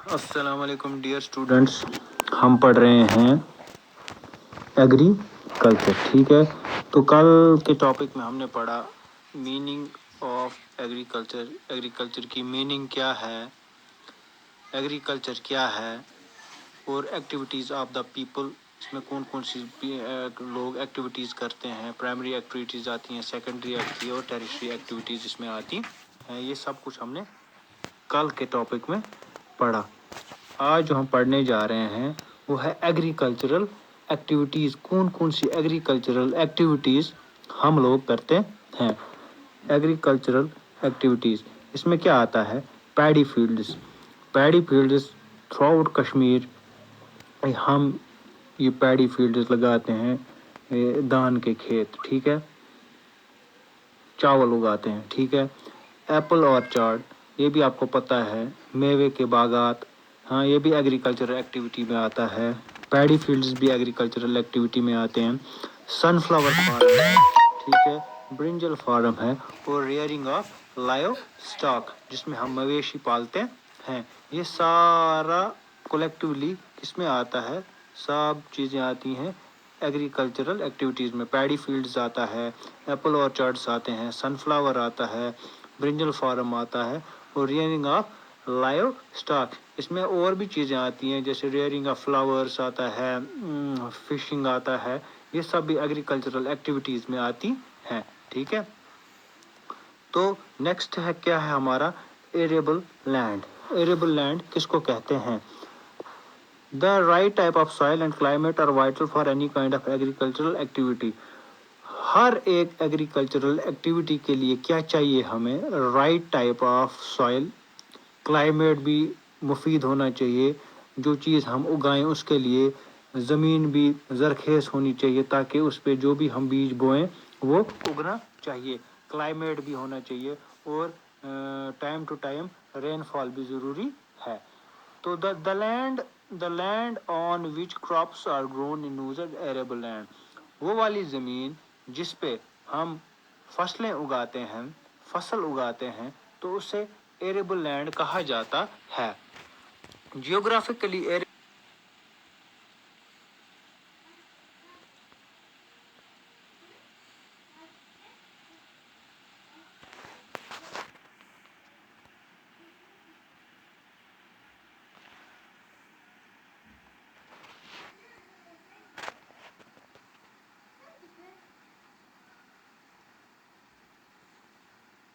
अस्सलाम वालेकुम dear students, हम पढ़ रहे हैं एग्रीकल्चर। ठीक है, तो कल के टॉपिक में हमने पढ़ा मीनिंग ऑफ एग्रीकल्चर। एग्रीकल्चर की मीनिंग क्या है, एग्रीकल्चर क्या है, और एक्टिविटीज़ ऑफ द पीपल, इसमें कौन कौन सी लोग एक्टिविटीज़ करते हैं। प्राइमरी एक्टिविटीज़ आती हैं, सेकेंडरी आती है और टेरिटरी एक्टिविटीज़ इसमें आती हैं। ये सब कुछ हमने कल के टॉपिक में पढ़ा। आज जो हम पढ़ने जा रहे हैं वो है एग्रीकल्चरल एक्टिविटीज़। कौन कौन सी एग्रीकल्चरल एक्टिविटीज़ हम लोग करते हैं। एग्रीकल्चरल एक्टिविटीज़ इसमें क्या आता है, paddy fields. Paddy fields through out Kashmir हम ये पैडी फील्ड्स लगाते हैं, धान के खेत, ठीक है, चावल उगाते हैं, ठीक है। एप्पल ऑर्चार्ड, ये भी आपको पता है, मेवे के बागात, हाँ ये भी एग्रीकल्चरल एक्टिविटी में आता है। पैडी फील्ड्स भी एग्रीकल्चरल एक्टिविटी में आते हैं। सनफ्लावर फार्म है, ठीक है, ब्रिंजल फार्म है, और रेयरिंग ऑफ लाइव स्टॉक जिसमें हम मवेशी पालते हैं। ये सारा कलेक्टिवली किसमें आता है, सब चीज़ें आती हैं एग्रीकल्चरल एक्टिविटीज़ में। पैडी फील्ड्स आता है, एप्पल ऑर्चार्ड्स आते हैं, सनफ्लावर आता है, ब्रिंजल फार्म आता है, और रेयरिंग ऑफ लाइव स्टॉक इसमें और भी चीज़ें आती हैं, जैसे रेयरिंग ऑफ फ्लावर्स आता है, फिशिंग आता है। ये सब भी एग्रीकल्चरल एक्टिविटीज़ में आती हैं, ठीक है। तो नेक्स्ट है क्या है हमारा, एरेबल लैंड। एरेबल लैंड किसको कहते हैं, the right type of soil and climate are vital for any kind of agricultural activity. हर एक एग्रीकल्चरल एक्टिविटी के लिए क्या चाहिए हमें, right type of soil, climate भी मुफीद होना चाहिए, जो चीज़ हम उगाएं उसके लिए ज़मीन भी ज़रखेज़ होनी चाहिए ताकि उस पर जो भी हम बीज बोएं वो उगना चाहिए। क्लाइमेट भी होना चाहिए, और टाइम टू टाइम रेनफॉल भी ज़रूरी है। तो the land on which crops are grown in arable land, वो वाली ज़मीन जिस पे हम फसलें उगाते हैं, फसल उगाते हैं, तो उसे एरेबल लैंड कहा जाता है। जियोग्राफिकली